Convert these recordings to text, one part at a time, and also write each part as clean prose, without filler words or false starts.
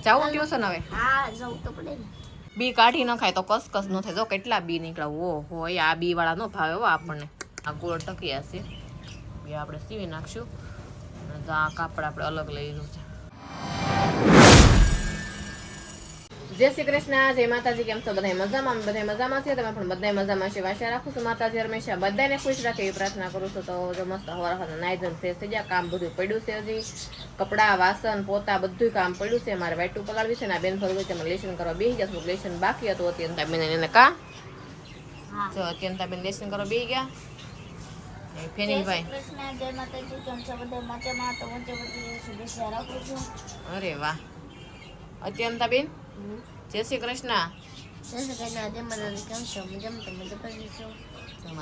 જાવું ટ્યુશન હવે? હા જવું તો પડે ને. બી કાઢી ન ખાય તો કસકસ ન થાય. જો કેટલા બી નીકળ્યા. ઓ હોય આ બી વાળા ન ભાવે હો આપણને. આ ગોળ ટકિયા છે એ આપણે સીવી નાખશું. અને આ કાપડ આપણે અલગ લઈ લીધું છે. જય શ્રી કૃષ્ણ, જય માતાજી. કેમ છો બધા? મજામાં? બધા મજામાં છે. તમે પણ બધા મજામાં છે. આશા રાખું છું માતાજી હંમેશા બધાને ખુશ રાખે એવી પ્રાર્થના કરું છું. તો જો મસ્ત હવાર નાઈ ધોઈને ફ્રેશ થઈ ગયા. કામ બધું પડ્યું છે. હજી કપડા વાસણ પોતા બધું કામ પડ્યું છે. મારે વાઈટું પલાળવી છે ને આ બેન ફરવું છે. લેશન કરવા બેસી ગયા. થોડુંક લેશન બાકી હતું. અત્યંતા બેન એને કા જો અત્યંતા બેન લેશન કરવા બેસી ગયા. ફેનિલભાઈ જય માતાજી. કેમ છો બધા? મજામાં? તો શુભેચ્છા રાખું છું. અરે વાહ. અત્યંતા બેન જય શ્રી કૃષ્ણ.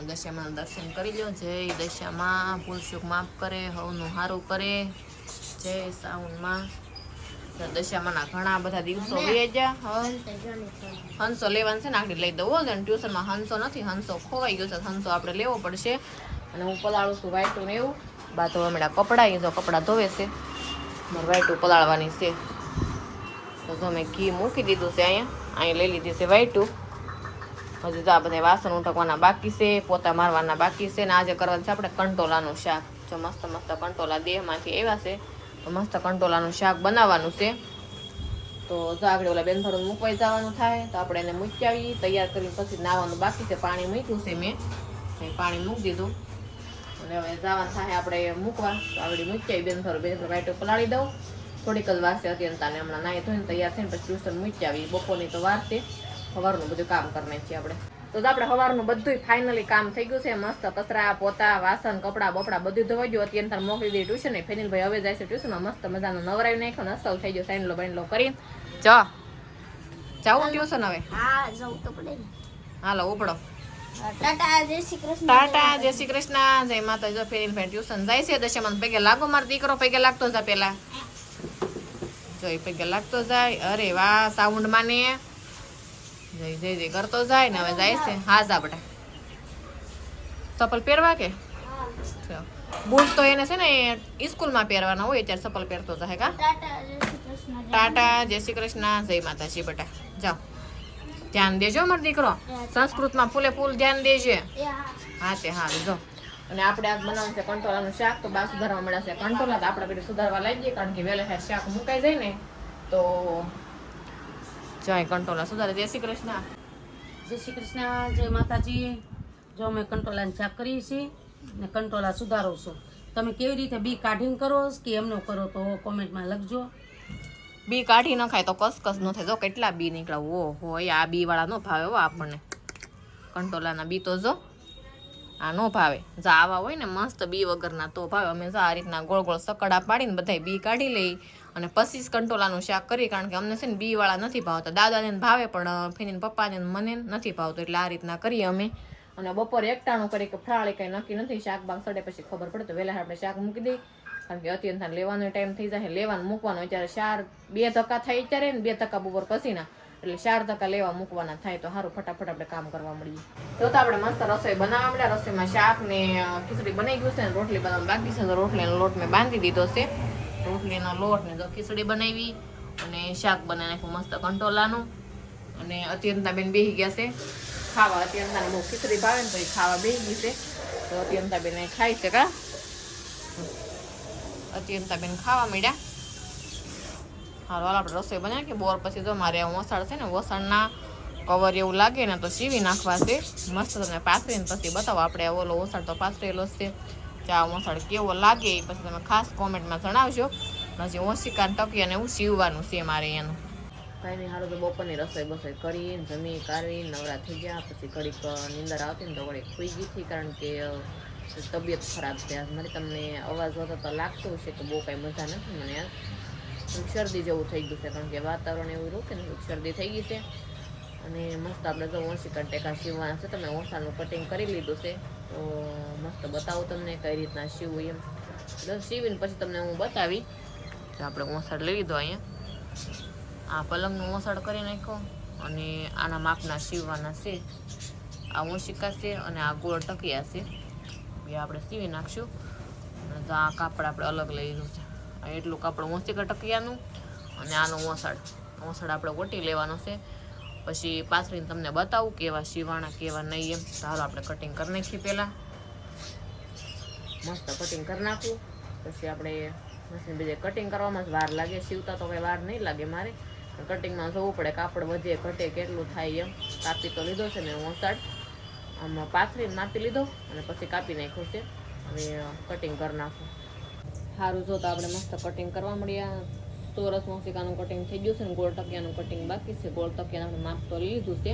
દશામાં દર્શન કરી લો. જય દશામાં ભૂલ ચૂક માફ કરે, હવનું સારું કરે. જય સાઉન્ડમાં દશામાના ઘણા બધા દિવસો ગયા. હંસો લેવાનું છે ને આખડી લઈ દઉં. ટ્યુશનમાં હંસો નથી, હંસો ખોવાઈ ગયો છે. હંસો આપણે લેવો પડશે. અને હું પલાળું છું વાઈટું ને એવું. બા તો હમણાં કપડાં જો કપડાં ધોવે છે. મારે વાઈટું પલાળવાની છે. તો જો મેં ઘી મૂકી દીધું છે. અહીંયા લઈ લીધી છે વાઈટું. હજી તો આ બધા વાસણ ઉઠકવાના બાકી છે, પોતા મારવાના બાકી છે. ને આજે કરવાનું છે આપણે કંટોલાનું શાક. જો મસ્ત મસ્ત કંટોલા દેહમાંથી આવ્યા છે. તો મસ્ત કંટોલાનું શાક બનાવવાનું છે. તો જો આગળ ઓલા બેન ભરું મૂકવાઈ જવાનું થાય તો આપણે એને મૂકી આવીએ. તૈયાર કરીને પછી નાવાનું બાકી છે. પાણી મૂક્યું છે મેં પાણી મૂકી દીધું. અને હવે જવાનું થાય આપણે મૂકવા. તો આગળ મૂકી આવી બેન ભરું વાઈટું પલાળી દઉં. થોડીક જ વાર છે અત્યંતાને. હમણાં નાહી ધોઈને તૈયાર થઈને પછી ટ્યુશન મૂકી આવી. બપોરની તો વાર છે. સવારનું બધું કામ કરી છીએ આપણે. તો આપણે સવારનું બધું ફાઇનલી કામ થઈ ગયું છે. મસ્ત કચરા પોતા વાસણ કપડા બપડા બધું ધોવાઈ ગયું. અત્યારે મોકલી દીધી ટ્યુશન. ફેનિલભાઈ હવે જાય છે ટ્યુશનમાં. મસ્ત મજાનો નવરાવી નાખ્યો ને અસલ થઈ ગયો. સાઈનલો બાઈનલો કરીને જાવું ટ્યુશન હવે? હા જવું તો પડે ને. હાલો ઉપડો. ટાટા જય શ્રી કૃષ્ણ. ટાટા જય શ્રી કૃષ્ણ. જય માતા. જો ફેનિલભાઈ ટ્યુશન જાય છે. દશામાં પગે લાગો મારો દીકરો. પગે લાગતો જા પેલા. જો એ પગે લાગતો જાય. અરે વાહ સાઉન્ડ માને જય જય જય કરતો જાય ને હવે જાય છે. હા જા બેટા. ચપ્પલ પહેરવા કે બૂટ તો એને છે ને સ્કૂલમાં પહેરવાના હોય ત્યારે ચપ્પલ પહેરતો જાય. કા ટાટા જય શ્રી કૃષ્ણ. જય માતાજી બેટા. જાઓ ધ્યાન દેજો મારો દીકરો. સંસ્કૃતમાં ફૂલે ફૂલ ધ્યાન દેજે. હા તે હા જો. અને આપણે આજ બનાવવાનું છે કંટોલાનું શાક. તો બા સુધારવા મળ્યા છે કંટોલા. તો આપણે પેલી સુધારવા લઈ જઈએ કારણ કે વહેલા શાક મુકાઈ જાય ને તો જય કંટોલા સુધારે. જય શ્રી કૃષ્ણ. જય શ્રી કૃષ્ણ. જય માતાજી. જો અમે કંટોલાનું શાક કરીએ છીએ ને કંટોલા સુધારો છો. તમે કેવી રીતે બી કાઢીને કરો કે એમનો કરો તો કોમેન્ટમાં લખજો. બી કાઢી ન ખાય તો કસકસ ન થાય. જો કેટલા બી નીકળ્યા. ઓ હોય આ બી વાળા ન ભાવે હો આપણને. કંટોલાના બી તો જો આ નો ભાવે. જો આવા હોય ને મસ્ત બી વગરના તો ભાવે. અમે જો આ રીતના ગોળ ગોળ સકડા પાડીને બધા બી કાઢી લઈ અને પછી કંટોલાનું શાક કરી. કારણ કે અમને છે ને બી વાળા નથી ભાવતા. દાદાને ભાવે પણ ફેનીને પપ્પાને મને નથી ભાવતું. એટલે આ રીતના કરીએ અમે. અને બપોરે એકટાણું કરી કે ફરાળી કંઈ નક્કી નથી. શાક બાગ સડે પછી ખબર પડે તો વહેલા આપણે શાક મૂકી દઈએ. કારણ કે અત્યારે લેવાનો ટાઈમ થઈ જાય. લેવાનું મૂકવાનો અત્યારે 2 ધક્કા થાય અત્યારે ને 2 ધક્કા બપોર પછીના. એટલે 4 ધક્કા લેવા મૂકવાના થાય તો સારું ફટાફટ આપણે કામ કરવા મળીએ. તો આપણે મસ્ત રસોઈ બનાવવા મળ્યા. રસોઈમાં શાક ને ખીચડી બનાવી ગયું છે ને રોટલી બનાવવાનું બાકી છે. તો રોટલીનો લોટ મેં બાંધી દીધો છે. રોટલીનો લોટ ને તો ખીચડી બનાવી અને શાક બનાવી નાખ્યું મસ્ત કંટોલાનું. અને અત્યંતા બેન બેસી ગયા છે ખાવા. અત્યંતાને બહુ ખીચડી ભાવે ને તો એ ખાવા બેસી ગઈ છે. તો અત્યંતા બેન ખાય છે. કા અત્યંતા બેન ખાવા મળ્યા. હાલ આપણે રસોઈ બનાવી કે બોર પછી જો મારે વસાડ છે ને વસાડના કવર એવું લાગે ને તો સીવી નાખવા છે મસ્ત. તમે પાથરીને પછી બતાવો. આપણે ઓલો વસાડ તો પાથરેલો છે. ચા વસાડ કેવો લાગે એ પછી તમે ખાસ કોમેન્ટમાં જણાવજો. પછી ઓશિકાને ટકી અને એવું સીવવાનું છે મારે એનું. કાંઈ નહીં સારું. તો બપોરની રસોઈ બસોઈ કરીને જમી કાઢી નવરા થઈ ગયા. પછી ઘડીક નીંદર આવતી ને તો ઘડીક સુઈ ગઈ હતી. કારણ કે તબિયત ખરાબ છે આજ મારી. તમને અવાજ હોતો તો લાગતું હશે કે બહુ કાંઈ મજા નથી મને આજ. શરદી જેવું થઈ ગયું છે કારણ કે વાતાવરણ એવું રોકે ને શરદી થઈ ગઈ છે. અને મસ્ત આપણે જો ઓશિકા ટેકા સીવવાના છે. તમે ઓસાનું કટિંગ કરી લીધું છે તો મસ્ત બતાવું તમને કઈ રીતના સીવવું એમ. એટલે સીવીને પછી તમને હું બતાવી. તો આપણે ઓસાડ લઈ લીધો. અહીંયા આ પલંગનું ઓસાડ કરી નાખો અને આના માપના સીવવાના છે. આ ઓશિકા છે અને આ ગોળ ટકિયા છે એ આપણે સીવી નાખશું. અને આ કાપડ આપણે અલગ લઈ લીધું છે. એટલું કાપડ ઓશિકા ટકિયાનું અને આનો ઓસાડ આપણે ઓટી લેવાનો છે. પછી પાથરીને તમને બતાવું કેવા સીવાણા કેવા નહીં એમ. તો હાલો આપણે કટિંગ કરી નાખીએ. પહેલાં મસ્ત કટિંગ કરી નાખું. પછી આપણે મશીન બીજે કટિંગ કરવામાં જ વાર લાગે, સીવતા તો કંઈ વાર નહીં લાગે મારે. કટિંગમાં જોવું પડે કાપડ વધે ઘટે કેટલું થાય એમ. કાપી તો લીધો છે ને ઓસાડ આમાં પાથરીને માપી લીધો અને પછી કાપી નાખ્યો છે. હવે કટિંગ કરી નાખું. સારું જો તો આપણે મસ્ત કટિંગ કરવા મળ્યા. ચોરસ મોસિકાનું કટિંગ થઈ ગયું છે ને ગોળ તકિયાનું કટિંગ બાકી છે. ગોળ તકિયાનું આપણે માપ તો લીધું છે.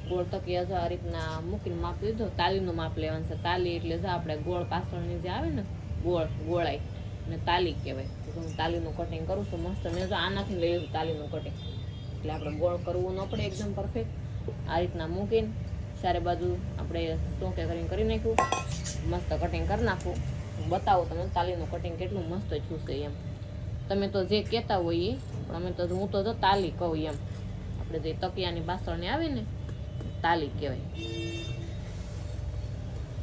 ગોળ તકિયા જો આ રીતના મૂકીને માપ લીધો. તાલીનું માપ લેવાનું છે. તાલી એટલે જો આપણે ગોળ પાછળની જે આવે ને ગોળાઈ અને તાલી કહેવાય. તો હું તાલીનું કટિંગ કરું છું મસ્ત. મેં જો આનાથી લઈ લીધું તાલીનું કટિંગ. એટલે આપણે ગોળ કરવું ન પડે, એકદમ પરફેક્ટ. આ રીતના મૂકીને ચારે બાજુ આપણે ચોકે કરી નાખ્યું. મસ્ત કટિંગ કરી નાખું. બતાવો તમે તાલીનું કટિંગ કેટલું મસ્ત છૂશે એમ. તમે તો જે કહેતા હોય એ, પણ અમે તો હું તો જો તાલી કહું એમ. આપણે જે તકિયાની પાછળની આવે ને તાલી કહેવાય.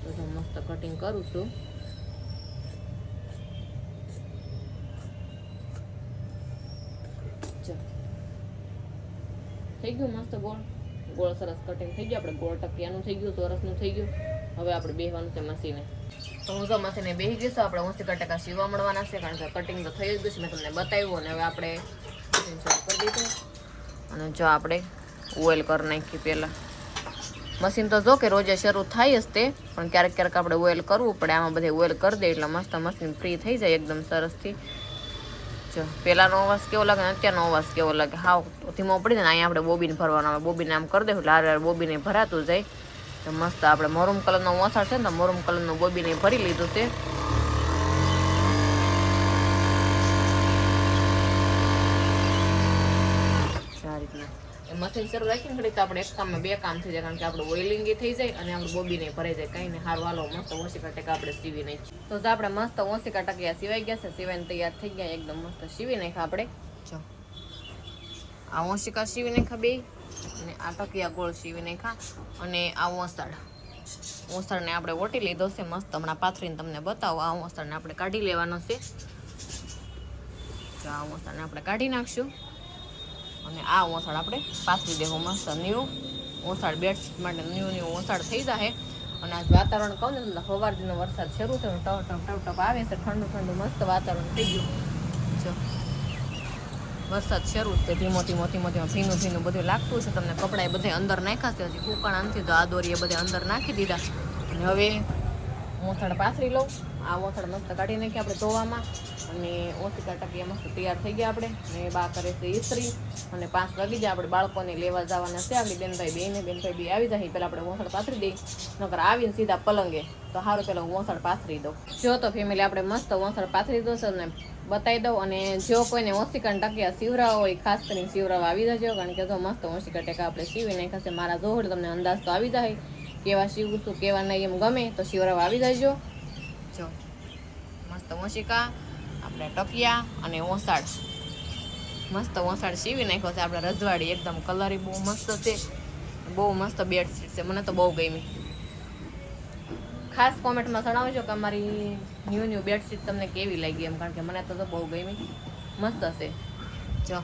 તો મસ્ત કટિંગ કરું છું. થઈ ગયું મસ્ત ગોળ સરસ કટિંગ થઈ ગયું. આપણે ગોળ ટકિયાનું થઈ ગયું, ચોરસનું થઈ ગયું. હવે આપણે બેહવાનું છે મશીને. તો હું તો મશીને બેસી ગઈશું. આપણે 80% સીવા મળવાના છે, કારણ કે કટિંગ તો થઈ જ ગયું છે. મેં તમને બતાવ્યું અને હવે આપણે મશીન શરૂ કરી દીધું. અને જો આપણે ઓઇલ કરી નાખીએ. પહેલાં મશીન તો જો કે રોજે શરૂ થાય જ તે, પણ ક્યારેક ક્યારેક આપણે ઓઇલ કરવું પડે. આમાં બધે ઓઇલ કરી દે એટલે મસ્ત મશીન ફ્રી થઈ જાય એકદમ સરસથી. જો પહેલાંનો અવાજ કેવો લાગે ને અત્યારનો અવાજ કેવો લાગે, હાવ ધીમો પડી જાય ને. અહીંયા આપણે બોબીન ભરવાનો આવે. બોબીન આમ કરી દે એટલે હારે બોબીને ભરાતું જાય. તો મસ્ત આપણે મરૂમ કલરનો ઓસાડ છે ને, તો મરૂમ કલરનું બોબીને ભરી લીધું છે. આ રીતના એ મશીન શરૂ રાખીને ઘડી તો આપણે એક કામમાં બે કામ થઈ જાય, કારણ કે આપણે ઓઇલિંગ થઈ જાય અને આપણે બોબીને ભરાઈ જાય. કંઈ નહીં, સારું હાલો મસ્ત 80% આપણે સીવી નાખીએ. તો આપણે મસ્ત 80% સિવાઈ ગયા છે. સિવાઈને તૈયાર થઈ ગયા એકદમ મસ્ત સીવી નાખ્યા આપણે. જો આ 80% સીવી નાખ્યા બે, અને આ ટકિયા ગોળ સીવી નાખ્યા, અને આ ઓસાડને આપણે ઓટી લીધો છે મસ્ત. હમણાં પાથરીને તમને બતાવો. આ ઓસાડને આપણે કાઢી લેવાનો છે. તો આ ઓસાડને આપણે કાઢી નાખશું અને આ ઓસાડ આપણે પાથરી દેવું મસ્ત. ન્યૂ ઓસાડ બેડશીટ માટે ન્યૂ ઓસાડ થઈ જાય. અને આજ વાતાવરણ કહું ને સવારનો વરસાદ શરૂ થયો, ટપ આવે છે. ઠંડુ ઠંડુ મસ્ત વાતાવરણ થઈ ગયું. જો વરસાદ શરૂ છે. ધીમો ભીનું બધું લાગતું છે. તમને કપડાં બધે અંદર નાખ્યા છે. હજી ઉકાળા નથી તો આ દોરીએ બધે અંદર નાખી દીધા. અને હવે ઓસાડ પાથરી લઉં. આ ઓસાડ મસ્ત કાઢી નાખીએ આપણે ધોવામાં. અને 80% મસ્ત તૈયાર થઈ ગયા આપણે. અને બા કરે છે ઇસ્ત્રી. અને 5 વાગી જાય. આપણે બાળકોને લેવા જવાના છે. આપણી બેનભાઈ બે આવી જાય. પહેલાં આપણે ઓસાડ પાથરી દઈએ, નકર આવીને સીધા પલંગે. તો સારું પહેલાં હું ઓસાડ પાથરી દઉં. જો તો ફેમિલી આપણે મસ્ત ઓસાડ પાથરી દઉં છે ને બતાવી દઉં. અને જો કોઈને 80% સીવરાવા હોય ખાસ કરીને સીવરાવા આવી જજો, કારણ કે જો મસ્ત 80% આપણે સીવી નાખ્યા છે. મારા જોડ તમને અંદાજ તો આવી જાય કેવા સીવું છું કેવા નહીં. એમ ગમે તો સીવરાવા આવી જજો. જો મસ્ત ઓશિકા આપણે ટકિયા અને ઓસાડ મસ્ત ઓસાડ સીવી નાખ્યો છે આપણે રજવાડી. એકદમ કલરી બહુ મસ્ત છે. બહુ મસ્ત બેડશીટ છે. મને તો બહુ ગમી. ખાસ કોમેન્ટમાં જણાવજો કે અમારી ન્યૂ બેડશીટ તમને કેવી લાગી એમ, કારણ કે મને તો બહુ ગમી. મસ્ત છે. જો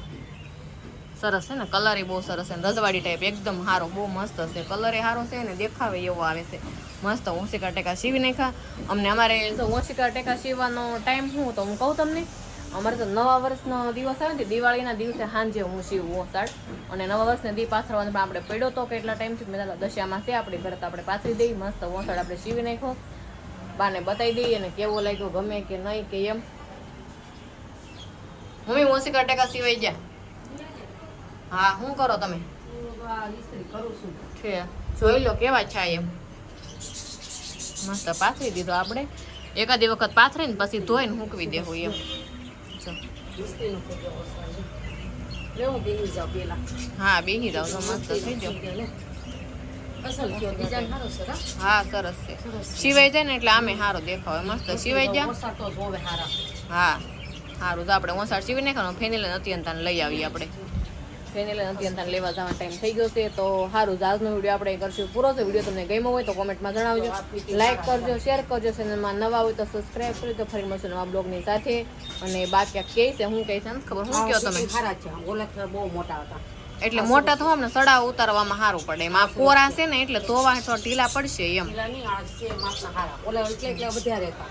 સરસ છે ને, કલર એ બહુ સરસ છે. રજવાડી ટાઈપ એકદમ સારો, બહુ મસ્ત છે. કલર એ સારો છે ને દેખાવે એવો આવે છે. મસ્ત 80% સીવી નાખ્યા. અમારે જો 80% સીવવાનો ટાઈમ શું તો હું કહું તમને. અમારે તો નવા વર્ષનો દિવસ આવે ને દિવાળીના દિવસે સાંજે હું સીવું ઓસાડ. અને નવા વર્ષને દી પાથરવાનો પણ આપણે પડ્યો તો કેટલા ટાઈમથી મેં દશિયામાં છે આપણી ઘરે, તો આપણે પાથરી દઈએ. મસ્ત ઓસાડ આપણે સીવી નાખ્યો. બાને બતાવી દઈએ અને કેવો લાગ્યો, ગમે કે નહીં કે એમ. મમ્મી 80% સીવાઈ ગયા. હા શું કરો તમે? છે જોઈ લો કેવા છે એમ. મસ્ત પાથરી દીધો આપણે. એકાદી વખત પાથરીને પછી ધોઈને મૂકવી દેવું એમ. હા બેસી જાવ તો મસ્ત થઈ જાવ. હા સરસ છે. સિવાય જાય ને એટલે આમે સારો દેખાવે. મસ્ત સિવાય જાય. હા સારું તો આપણે ઓસાડ સીવી નાખવાનું. ફેનિલ નથી અંતાને લઈ આવીએ આપણે. ફેનિલ અત્યારે લેવા જવાનો ટાઈમ થઈ ગયો છે. તો સારું, આજનો વિડીયો આપણે કરશું પૂરો. તો વિડીયો તમને ગમ્યો હોય તો કોમેન્ટમાં જણાવજો, લાઈક કરજો, શેર કરજો. ચેનલમાં નવા હોય તો સબસ્ક્રાઈબ કરજો. તો ફરી મળશું નવા બ્લોગની સાથે. અને બાકી કહે છે હું કહે છે ખબર હું કહો તમે સારા છે, ઓલા બહુ મોટા હતા. એટલે મોટા થવા ને સડાવ ઉતારવામાં સારું પડે. એમ આ કોરા છે ને એટલે ધોવા તો ઢીલા પડશે એમ. પેલા નહીં, આ છે માપના હારા. ઓલા એટલે વધારે હતા.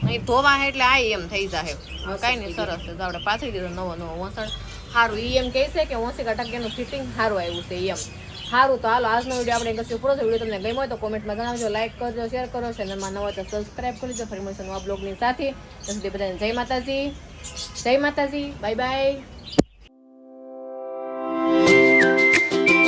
અહીં ધોવા એટલે આ એમ થઈ જાય. કાંઈ નહીં, સરસ છે. તો આપણે પાથરી દીધો નવો વસણ સારું. ઈ એમ કહે છે કે 80% ફિટિંગ સારું આવ્યું છે એમ. સારું, તો હાલો આજનો વિડીયો આપણે કરશું પૂરો. વિડીયો તમને ગમ્યો હોય તો કોમેન્ટમાં જણાવજો, લાઈક કરજો, શેર કરો. ચેનલમાં નવા હોય તો સબસ્ક્રાઈબ કરી દો. ફરી મળશું નવા બ્લોગની સાથે. ત્યાં સુધી બધાને જય માતાજી, જય માતાજી, બાય બાય.